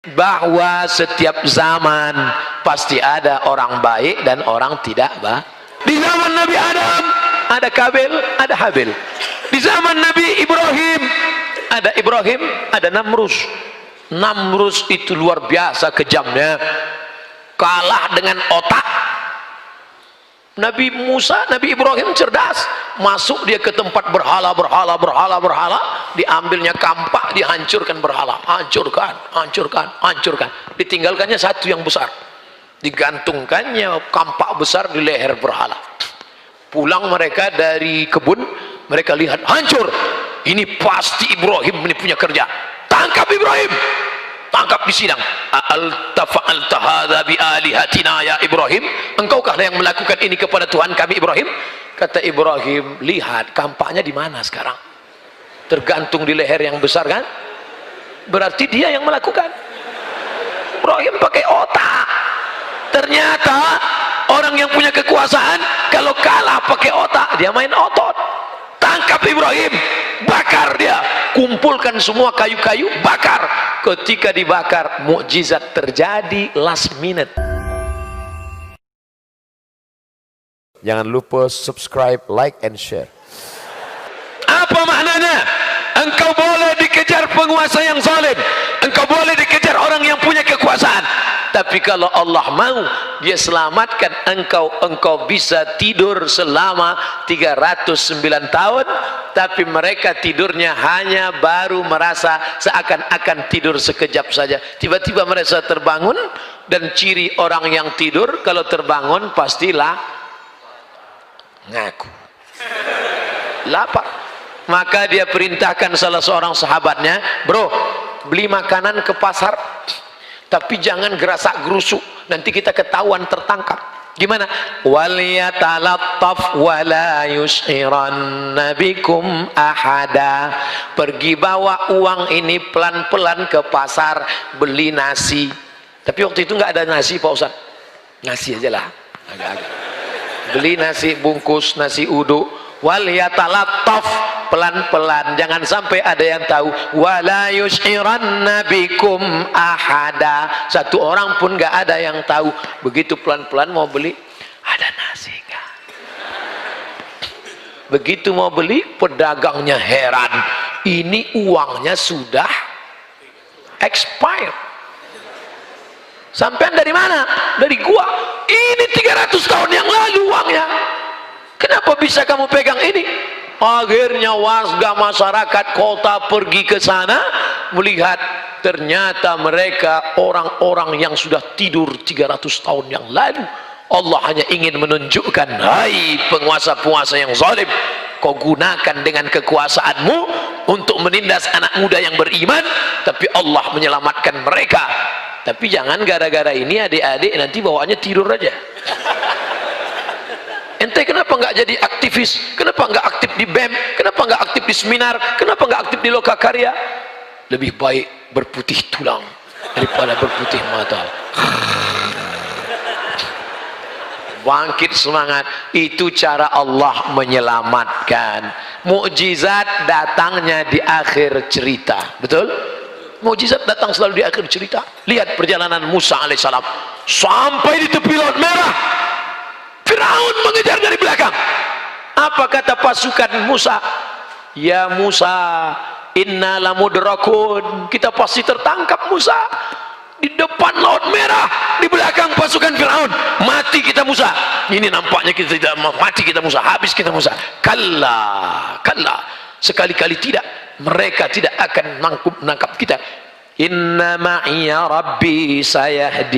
bahwa setiap zaman pasti ada orang baik dan orang tidak baik. Di zaman Nabi Adam ada Kabil, ada Habil. Di zaman Nabi Ibrahim, ada Namrus. Namrus itu luar biasa kejamnya, kalah dengan otak. Nabi Musa, Nabi Ibrahim cerdas, masuk dia ke tempat berhala, diambilnya kampak, dihancurkan berhala, hancurkan, ditinggalkannya satu yang besar, digantungkannya kampak besar di leher berhala. Pulang mereka dari kebun, mereka lihat hancur, ini pasti Ibrahim ini punya kerja, tangkap Ibrahim, tangkap di sidang. Al-tafa'alta hadza bi alihatina ya Ibrahim, engkaukah yang melakukan ini kepada Tuhan kami Ibrahim? Kata Ibrahim, lihat kampaknya di mana sekarang, tergantung di leher yang besar kan, berarti dia yang melakukan. Ibrahim pakai otak. Ternyata orang yang punya kekuasaan kalau kalah pakai otak, dia main otot. Tangkap Ibrahim, bakar dia, kumpulkan semua kayu-kayu, bakar. Ketika dibakar, mukjizat terjadi last minute. Jangan lupa subscribe, like, and share. Apa maknanya? Engkau boleh dikejar penguasa yang zalim, engkau boleh dikejar orang yang punya kekuasaan, tapi kalau Allah mau dia selamatkan engkau, engkau bisa tidur selama 309 tahun, tapi mereka tidurnya hanya baru merasa seakan-akan tidur sekejap saja, tiba-tiba mereka terbangun. Dan ciri orang yang tidur kalau terbangun pastilah ngaku lapar. Maka dia perintahkan salah seorang sahabatnya, bro, beli makanan ke pasar, tapi jangan gerasak gerusuk, nanti kita ketahuan tertangkap. Gimana? Waliyatalattaf wala yushiranna bikum ahada. Pergi bawa uang ini pelan-pelan ke pasar, beli nasi. Tapi waktu itu nggak ada nasi Pak Ustaz, nasi aja lah, agak-agak. Beli nasi bungkus, nasi uduk. Waliyatalattaf, pelan-pelan, jangan sampai ada yang tahu. Wala yushiranna bikum ahada, satu orang pun nggak ada yang tahu. Begitu pelan-pelan mau beli, ada nasi nggak? Begitu mau beli, pedagangnya heran, ini uangnya sudah expired. Sampean dari mana? Dari gua. Ini 300 tahun yang lalu uangnya. Kenapa bisa kamu pegang ini? Akhirnya warga masyarakat kota pergi ke sana, melihat ternyata mereka orang-orang yang sudah tidur 300 tahun yang lalu. Allah hanya ingin menunjukkan, hai penguasa-penguasa yang zalim, kau gunakan dengan kekuasaanmu untuk menindas anak muda yang beriman, tapi Allah menyelamatkan mereka. Tapi jangan gara-gara ini adik-adik nanti bawaannya tidur aja. Ente kenapa nggak jadi aktivis? Kenapa nggak aktif di BEM? Kenapa nggak aktif di seminar? Kenapa nggak aktif di Lokakarya? Lebih baik berputih tulang daripada berputih mata. Bangkit semangat, itu cara Allah menyelamatkan. Mukjizat datangnya di akhir cerita, betul? Mukjizat datang selalu di akhir cerita. Lihat perjalanan Musa alaihissalam sampai di tepi Laut Merah. Firaun mengejar dari belakang. Apa kata pasukan Musa? Ya Musa, inna lamudrakun, kita pasti tertangkap Musa. Di depan Laut Merah, di belakang pasukan Firaun. Mati kita Musa. Ini nampaknya kita tidak mati kita Musa, habis kita Musa. Kalla, kalla, sekali-kali tidak. Mereka tidak akan menangkap kita. Inna ma'iya rabbi sayahdin.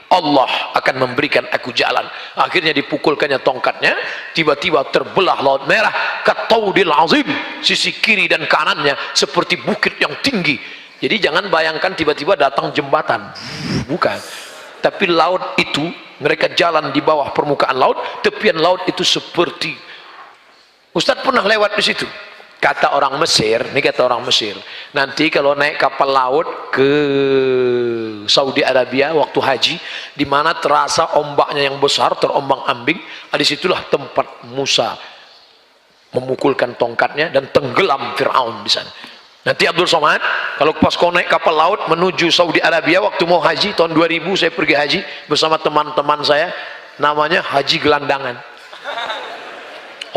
Allah akan memberikan aku jalan. Akhirnya dipukulkannya tongkatnya, tiba-tiba terbelah Laut Merah, kataudil azim, sisi kiri dan kanannya seperti bukit yang tinggi. Jadi jangan bayangkan tiba-tiba datang jembatan, bukan. Tapi laut itu, mereka jalan di bawah permukaan laut, tepian laut itu seperti, Ustadz pernah lewat di situ. Kata orang Mesir, ini kata orang Mesir, nanti kalau naik kapal laut ke Saudi Arabia waktu haji, di mana terasa ombaknya yang besar, terombang-ambing, disitulah tempat Musa memukulkan tongkatnya dan tenggelam Firaun di sana. Nanti Abdul Somad kalau pas kau naik kapal laut menuju Saudi Arabia, waktu mau haji tahun 2000 saya pergi haji bersama teman-teman saya, namanya haji gelandangan.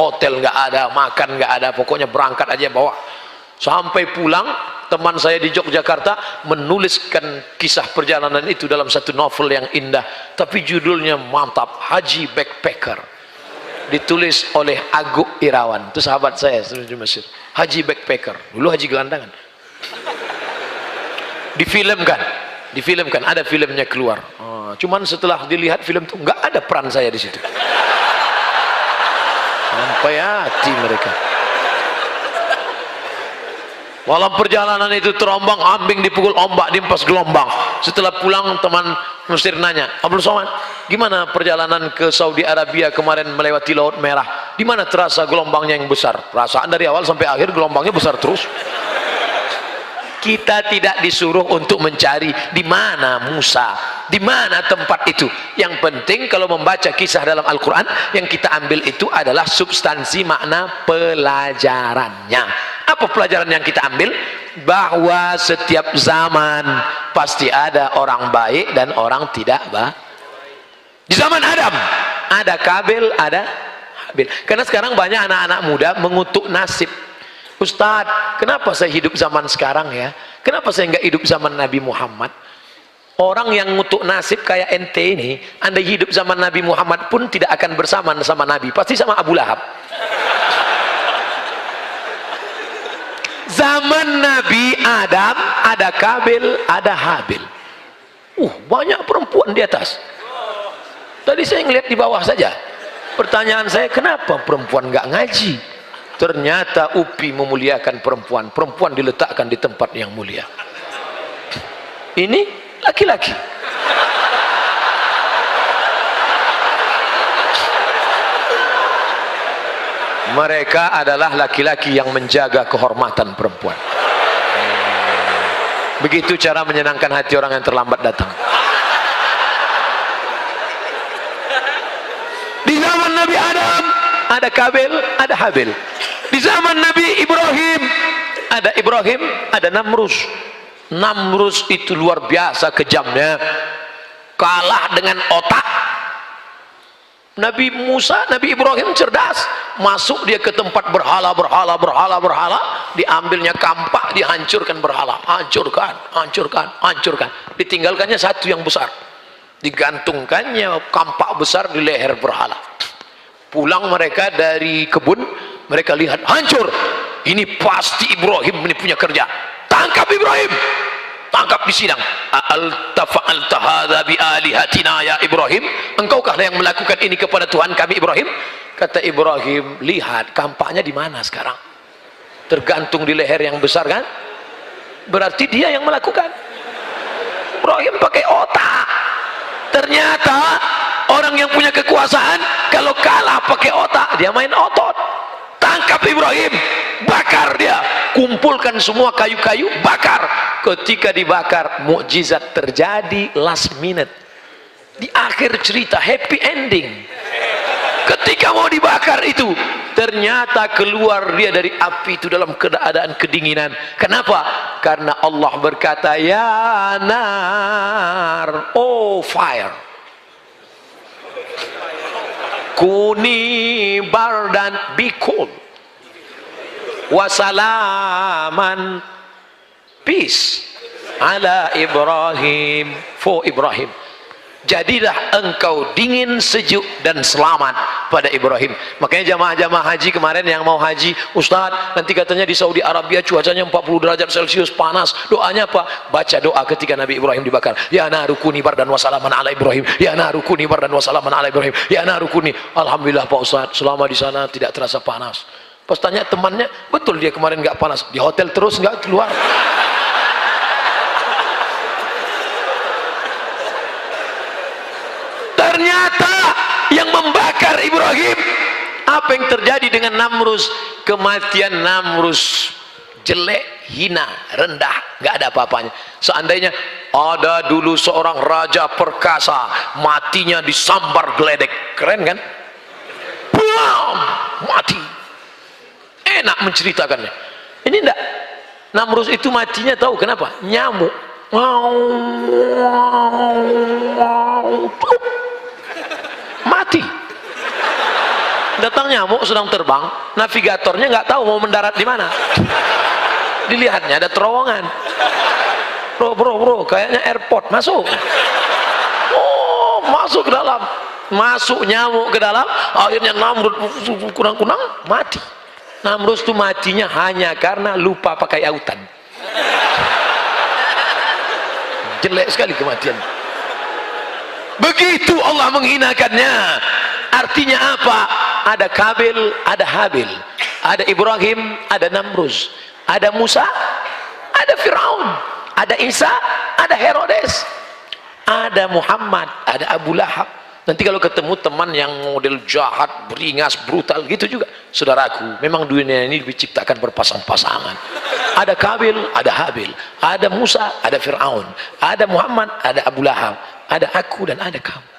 Hotel nggak ada, makan nggak ada, pokoknya berangkat aja bawa. Sampai pulang teman saya di Yogyakarta menuliskan kisah perjalanan itu dalam satu novel yang indah, tapi judulnya mantap, Haji Backpacker, ditulis oleh Aguk Irawan, itu sahabat saya di Mesir. Haji Backpacker, dulu haji gelandangan. Difilmkan, ada filmnya keluar. Cuman setelah dilihat film itu nggak ada peran saya di situ. Sampai hati mereka. Walau perjalanan itu terombang ambing, dipukul ombak, diempas gelombang. Setelah pulang teman Mesir nanya, Abdul Somad, gimana perjalanan ke Saudi Arabia kemarin melewati Laut Merah? Di mana terasa gelombangnya yang besar? Perasaan dari awal sampai akhir gelombangnya besar terus. Kita tidak disuruh untuk mencari di mana Musa, di mana tempat itu. Yang penting kalau membaca kisah dalam Al-Quran, yang kita ambil itu adalah substansi makna pelajarannya. Apa pelajaran yang kita ambil? Bahwa setiap zaman pasti ada orang baik dan orang tidak baik. Di zaman Adam ada Kabil, ada Habil. Karena sekarang banyak anak-anak muda mengutuk nasib. Ustadz, kenapa saya hidup zaman sekarang ya? Kenapa saya nggak hidup zaman Nabi Muhammad? Orang yang ngutuk nasib kayak ente ini, anda hidup zaman Nabi Muhammad pun tidak akan bersama sama Nabi, pasti sama Abu Lahab. Zaman Nabi Adam ada Kabil, ada Habil. Banyak perempuan di atas. Tadi saya ngeliat di bawah saja. Pertanyaan saya, kenapa perempuan nggak ngaji? Ternyata UPI memuliakan perempuan. Perempuan diletakkan di tempat yang mulia. Ini laki-laki. Mereka adalah laki-laki yang menjaga kehormatan perempuan. Begitu cara menyenangkan hati orang yang terlambat datang. Di zaman Nabi Adam ada Kabil, ada Habil. Di zaman Nabi Ibrahim, ada Namrus. Namrus itu luar biasa kejamnya, kalah dengan otak. Nabi Musa, Nabi Ibrahim cerdas, masuk dia ke tempat berhala, diambilnya kampak, dihancurkan berhala, hancurkan, ditinggalkannya satu yang besar, digantungkannya kampak besar di leher berhala. Pulang mereka dari kebun, mereka lihat hancur, ini pasti Ibrahim ini punya kerja, tangkap Ibrahim, tangkap di sidang. Al-tafa'alta hadza bi alihatina ya Ibrahim, engkaukah yang melakukan ini kepada Tuhan kami Ibrahim? Kata Ibrahim, lihat kampaknya di mana sekarang, tergantung di leher yang besar kan, berarti dia yang melakukan. Ibrahim pakai otak. Ternyata orang yang punya kekuasaan kalau kalah pakai otak, dia main otot. Tangkap Ibrahim, bakar dia, kumpulkan semua kayu-kayu, bakar. Ketika dibakar, mukjizat terjadi last minute. Di akhir cerita, happy ending. Ketika mau dibakar itu, ternyata keluar dia dari api itu dalam keadaan kedinginan. Kenapa? Karena Allah berkata, ya nar, oh fire, kuni bardan, be cool, wasalaman, peace, ala Ibrahim, for Ibrahim. Jadilah engkau dingin, sejuk dan selamat pada Ibrahim. Makanya jamaah-jamaah haji kemarin yang mau haji, Ustadz nanti katanya di Saudi Arabia cuacanya 40 derajat Celcius panas, doanya apa? Baca doa ketika Nabi Ibrahim dibakar, ya narukuni bardan wasalaman ala Ibrahim, ya narukuni bardan wasalaman ala Ibrahim, ya narukuni. Alhamdulillah Pak Ustadz, selama di sana tidak terasa panas. Pas tanya temannya, betul dia kemarin nggak panas, di hotel terus nggak keluar. Ternyata yang membakar Ibrahim, apa yang terjadi dengan Namrus? Kematian Namrus jelek, hina, rendah, nggak ada apa-apanya. Seandainya ada dulu seorang raja perkasa, matinya disambar geledek, keren kan? Bam, mati. Enak menceritakannya. Ini enggak, Namrus itu matinya tahu kenapa? Nyamuk. Mati. Datang nyamuk sedang terbang, navigatornya nggak tahu mau mendarat di mana. Dilihatnya ada terowongan. Bro, kayaknya airport, masuk. Oh, masuk ke dalam. Masuk nyamuk ke dalam, akhirnya Namrud kunang-kunang mati. Namrud itu matinya hanya karena lupa pakai autan. Jelek sekali kematian. Begitu Allah menghinakannya. Artinya apa? Ada Kabil, ada Habil, ada Ibrahim, ada Namrus, ada Musa, ada Firaun, ada Isa, ada Herodes, ada Muhammad, ada Abu Lahab. Nanti kalau ketemu teman yang model jahat, beringas, brutal gitu juga, saudaraku, memang dunia ini diciptakan berpasang-pasangan. Ada Kabil, ada Habil, ada Musa, ada Firaun, ada Muhammad, ada Abu Lahab, ada aku dan ada kamu.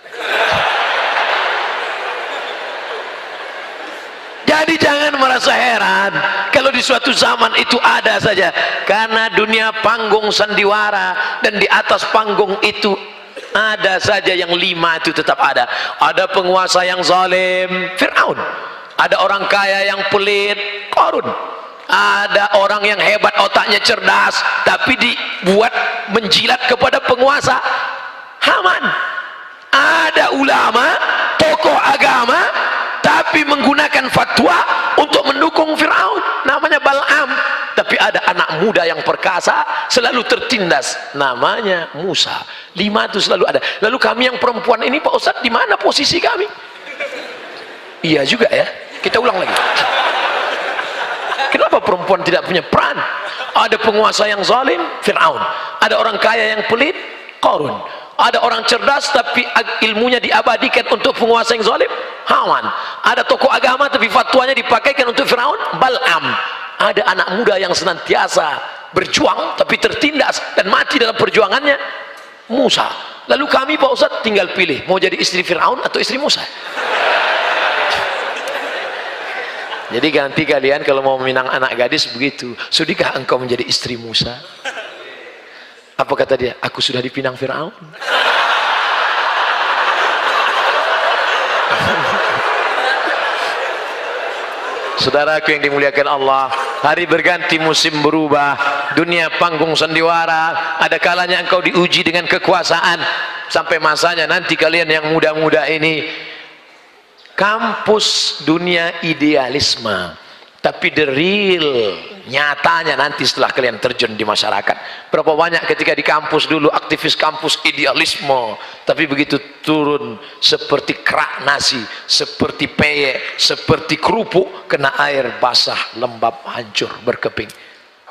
Jadi jangan merasa heran kalau di suatu zaman itu ada saja, karena dunia panggung sandiwara, dan di atas panggung itu ada saja yang 5 itu tetap ada. Ada penguasa yang zalim, Firaun. Ada orang kaya yang pelit, Qarun. Ada orang yang hebat, otaknya cerdas, tapi dibuat menjilat kepada penguasa, Haman. Ada ulama, tokoh agama, tapi menggunakan fatwa untuk mendukung Firaun, namanya Bal'am. Tapi ada anak muda yang perkasa, selalu tertindas, namanya Musa. 5 itu selalu ada. Lalu kami yang perempuan ini, Pak Ustadz, di mana posisi kami? Iya juga ya, kita ulang lagi. Kenapa perempuan tidak punya peran? Ada penguasa yang zalim, Firaun. Ada orang kaya yang pelit, Qarun. Ada orang cerdas tapi ilmunya diabadikan untuk penguasa yang zalim, Haman. Ada tokoh agama tapi fatwanya dipakaikan untuk Firaun, Bal'am. Ada anak muda yang senantiasa berjuang tapi tertindas dan mati dalam perjuangannya, Musa. Lalu kami, Pak Ustadz, tinggal pilih mau jadi istri Firaun atau istri Musa. Jadi ganti kalian kalau mau meminang anak gadis begitu, sudikah engkau menjadi istri Musa? Apa kata dia? Aku sudah dipinang Firaun. Saudaraku yang dimuliakan Allah, hari berganti, musim berubah, dunia panggung sandiwara. Ada kalanya engkau diuji dengan kekuasaan, sampai masanya nanti kalian yang muda-muda ini, kampus dunia idealisme, tapi the real nyatanya nanti setelah kalian terjun di masyarakat. Berapa banyak ketika di kampus dulu aktivis kampus idealisme, tapi begitu turun seperti kerak nasi, seperti peyek, seperti kerupuk kena air basah, lembab, hancur, berkeping.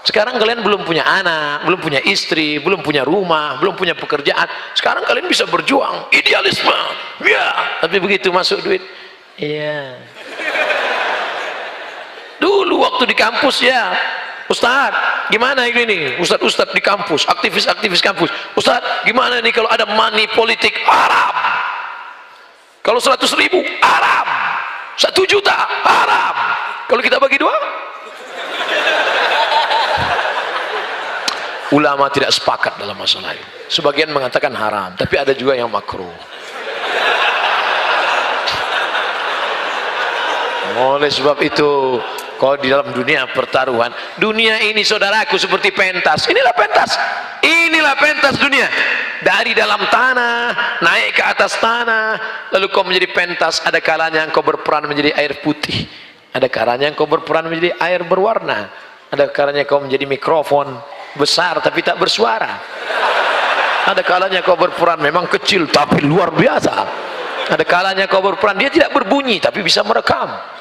Sekarang kalian belum punya anak, belum punya istri, belum punya rumah, belum punya pekerjaan. Sekarang kalian bisa berjuang idealisme, ya. Tapi begitu masuk duit, iya. Dulu waktu di kampus, ya Ustadz, gimana ini nih? Ustadz di kampus, aktivis kampus, Ustadz, gimana nih kalau ada money politik? Haram. Kalau 100.000 haram, 1 juta haram. Kalau kita bagi 2, ulama tidak sepakat dalam masalah ini. Sebagian mengatakan haram, tapi ada juga yang makruh. Oleh sebab itu, kalau di dalam dunia pertaruhan, dunia ini saudaraku seperti pentas. Inilah pentas dunia. Dari dalam tanah naik ke atas tanah, lalu kau menjadi pentas. Ada kalanya engkau berperan menjadi air putih, ada kalanya engkau berperan menjadi air berwarna, ada kalanya kau menjadi mikrofon besar tapi tak bersuara, ada kalanya kau berperan memang kecil tapi luar biasa, ada kalanya kau berperan dia tidak berbunyi tapi bisa merekam.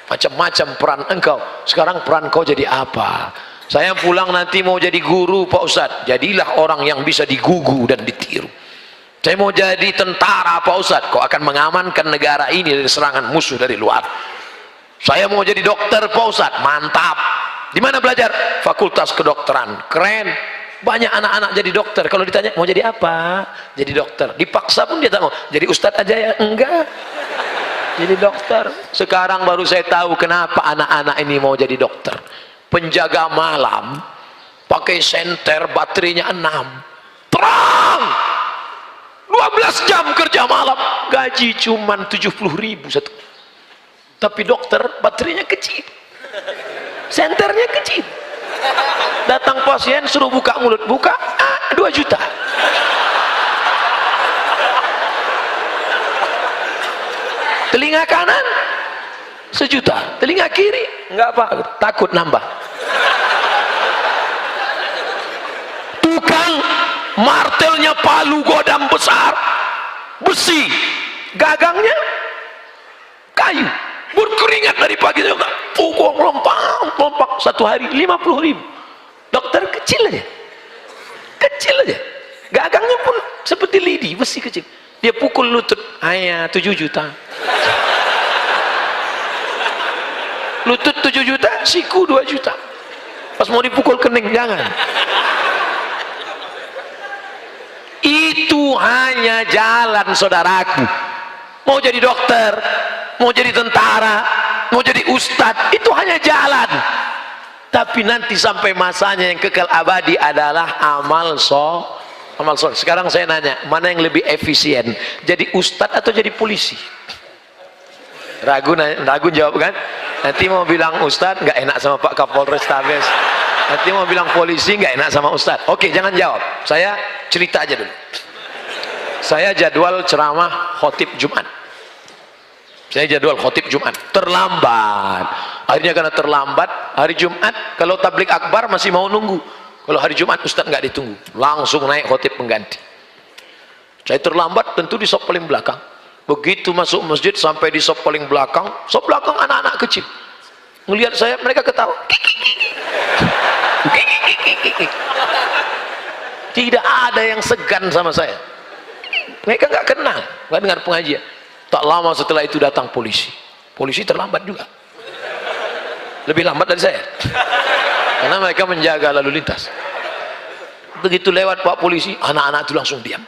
Macam-macam peran engkau. Sekarang peran kau jadi apa? Saya pulang nanti mau jadi guru, Pak Ustadz. Jadilah orang yang bisa digugu dan ditiru. Saya mau jadi tentara, Pak Ustadz. Kau akan mengamankan negara ini dari serangan musuh dari luar. Saya mau jadi dokter, Pak Ustadz. Mantap. Di mana belajar? Fakultas Kedokteran. Keren. Banyak anak-anak jadi dokter. Kalau ditanya mau jadi apa? Jadi dokter. Dipaksa pun dia tak mau. Jadi Ustadz aja ya? Enggak. Jadi dokter. Sekarang baru saya tahu kenapa anak-anak ini mau jadi dokter. Penjaga malam pakai senter, baterainya 6, terang, 12 jam kerja malam, gaji cuman 70.000 satu. Tapi dokter baterainya kecil, senternya kecil. Datang pasien suruh buka mulut, buka 2 juta. Telinga kanan 1 juta, telinga kiri enggak apa, takut nambah. Tukang martelnya palu godam besar, besi, gagangnya kayu, berkeringat dari pagi sampai pukul lompat 1 hari 50.000. Dokter kecil aja, gagangnya pun seperti lidi, besi kecil. Dia pukul lutut, 7 juta. Lutut 7 juta, siku 2 juta. Pas mau dipukul kening, jangan. Itu hanya jalan, saudaraku. Mau jadi dokter, mau jadi tentara, mau jadi ustadz, itu hanya jalan. Tapi nanti sampai masanya yang kekal abadi adalah amal soleh. Sekarang saya nanya, mana yang lebih efisien, jadi ustadz atau jadi polisi? Ragu jawab kan? Nanti mau bilang ustadz nggak enak sama Pak Kapolres Tabes, nanti mau bilang polisi nggak enak sama ustadz. Oke, jangan jawab, saya cerita aja dulu. Saya jadwal ceramah khotib Jumat, terlambat. Akhirnya karena terlambat, hari Jumat kalau tablik akbar masih mau nunggu, kalau hari Jumat ustadz nggak ditunggu, langsung naik khotib pengganti. Saya terlambat, tentu di sop paling belakang. Begitu masuk masjid sampai di sop paling belakang, anak-anak kecil ngelihat saya, mereka ketawa. Tidak ada yang segan sama saya. Mereka nggak kenal, nggak dengar pengajian. Tak lama setelah itu datang polisi. Polisi terlambat juga, lebih lambat dari saya, karena mereka menjaga lalu lintas. Begitu lewat Pak polisi, anak-anak itu langsung diam.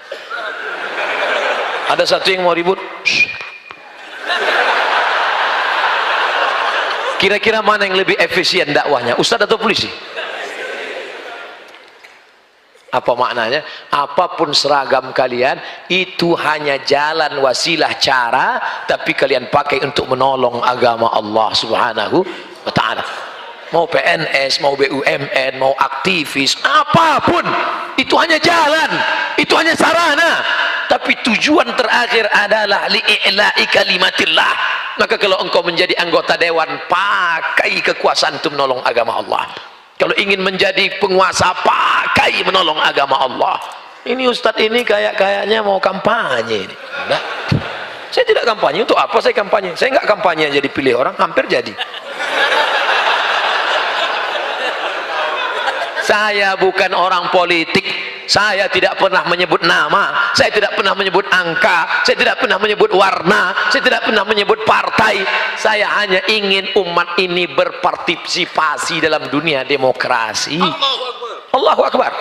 Ada satu yang mau ribut. Kira-kira mana yang lebih efisien dakwahnya, ustadz atau polisi? Apa maknanya? Apapun seragam kalian, itu hanya jalan, wasilah, cara, tapi kalian pakai untuk menolong agama Allah subhanahu wa ta'ala. Mau PNS, mau BUMN, mau aktivis, apapun, itu hanya jalan, itu hanya sarana. Tapi tujuan terakhir adalah li'i'la'i kalimatillah. Maka kalau engkau menjadi anggota dewan, pakai kekuasaan untuk menolong agama Allah. Kalau ingin menjadi penguasa, pakai menolong agama Allah. Ini ustadz ini kayaknya mau kampanye ini. Enggak. Saya tidak kampanye. Untuk apa saya kampanye? Saya enggak kampanye jadi pilih orang, hampir jadi. Saya bukan orang politik. Saya tidak pernah menyebut nama, saya tidak pernah menyebut angka, saya tidak pernah menyebut warna, saya tidak pernah menyebut partai. Saya hanya ingin umat ini berpartisipasi dalam dunia demokrasi. Allahu Akbar.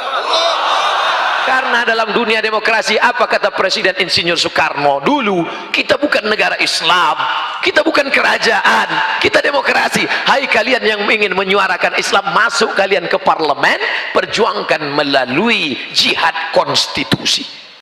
Karena dalam dunia demokrasi, apa kata Presiden Insinyur Soekarno dulu, kita bukan negara Islam, kita bukan kerajaan, kita demokrasi. Hai kalian yang ingin menyuarakan Islam, masuk kalian ke parlemen, perjuangkan melalui jihad konstitusi.